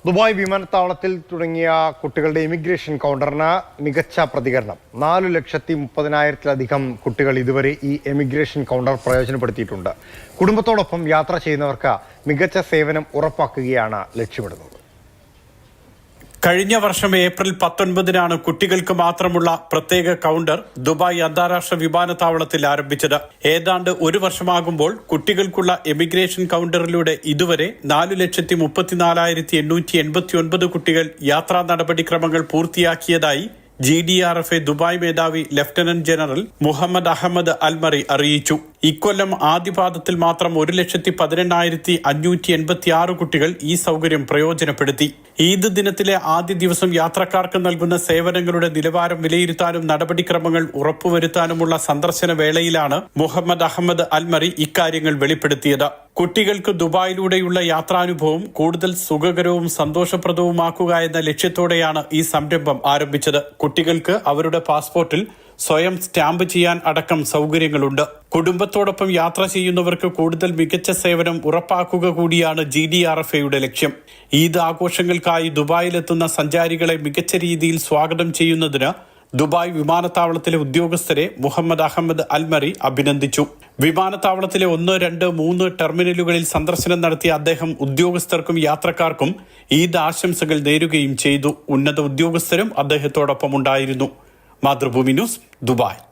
Dubai വിമാനത്താവളത്തിൽ തുടങ്ങിയ കുട്ടികളുടെ ഇമിഗ്രേഷൻ കൗണ്ടറിന് മികച്ച പ്രതികരണം. 4,30,000-ലധികം കുട്ടികൾ ഇതുവരെ ഈ ഇമിഗ്രേഷൻ കൗണ്ടർ പ്രയോജനപ്പെടുത്തിയിട്ടുണ്ട്. കുടുംബത്തോടൊപ്പം യാത്ര ചെയ്യുന്നവർക്ക് മികച്ച സേവനം ഉറപ്പാക്കുകയാണ് ലക്ഷ്യമിടുന്നത്. കഴിഞ്ഞ വർഷം ഏപ്രിൽ 19-നാണ് കുട്ടികൾക്ക് മാത്രമുള്ള പ്രത്യേക കൗണ്ടർ ദുബായ് അന്താരാഷ്ട്ര വിമാനത്താവളത്തിൽ ആരംഭിച്ചത്. ഏതാണ്ട് ഒരു വർഷമാകുമ്പോൾ കുട്ടികൾക്കുള്ള എമിഗ്രേഷൻ കൗണ്ടറിലൂടെ ഇതുവരെ 4,34,889 കുട്ടികൾ യാത്രാ നടപടിക്രമങ്ങൾ പൂർത്തിയാക്കിയതായി GDRFA ദുബായ് മേധാവി lieutenant general Mohammed Ahmed Al Marri അറിയിച്ചു. ഇക്കൊല്ലം ആദ്യപാദത്തിൽ മാത്രം 1,18,586 കുട്ടികൾ ഈ സൗകര്യം പ്രയോജനപ്പെടുത്തി. ഈദ് ദിനത്തിലെ ആദ്യ ദിവസം യാത്രക്കാർക്ക് നൽകുന്ന സേവനങ്ങളുടെ നിലവാരം വിലയിരുത്താനും നടപടിക്രമങ്ങൾ ഉറപ്പുവരുത്താനുമുള്ള സന്ദർശന വേളയിലാണ് മുഹമ്മദ് അഹമ്മദ് അൽമറി ഇക്കാര്യങ്ങൾ വെളിപ്പെടുത്തിയത്. കുട്ടികൾക്ക് ദുബായിലൂടെയുള്ള യാത്രാനുഭവം കൂടുതൽ സുഖകരവും സന്തോഷപ്രദവുമാക്കുക എന്ന ലക്ഷ്യത്തോടെയാണ് ഈ സംരംഭം ആരംഭിച്ചത്. കുട്ടികൾക്ക് അവരുടെ പാസ്പോർട്ടിൽ സ്വയം സ്റ്റാമ്പ് ചെയ്യാൻ അടക്കം സൗകര്യങ്ങളുണ്ട്. കുടുംബത്തോടൊപ്പം യാത്ര ചെയ്യുന്നവർക്ക് കൂടുതൽ മികച്ച സേവനം ഉറപ്പാക്കുക കൂടിയാണ് GDRFAയുടെ ലക്ഷ്യം. ഈദ് ആഘോഷങ്ങൾക്കായി ദുബായിലെത്തുന്ന സഞ്ചാരികളെ മികച്ച രീതിയിൽ സ്വാഗതം ചെയ്യുന്നതിന് ദുബായ് വിമാനത്താവളത്തിലെ ഉദ്യോഗസ്ഥരെ മുഹമ്മദ് അഹമ്മദ് അൽമറി അഭിനന്ദിച്ചു. വിമാനത്താവളത്തിലെ 1, 2, 3 ടെർമിനലുകളിൽ സന്ദർശനം നടത്തിയ അദ്ദേഹം ഉദ്യോഗസ്ഥർക്കും യാത്രക്കാർക്കും ഈദ് ആശംസകൾ നേരുകയും ചെയ്തു. ഉന്നത ഉദ്യോഗസ്ഥരും അദ്ദേഹത്തോടൊപ്പം ഉണ്ടായിരുന്നു. Mathrubhumi news, Dubai.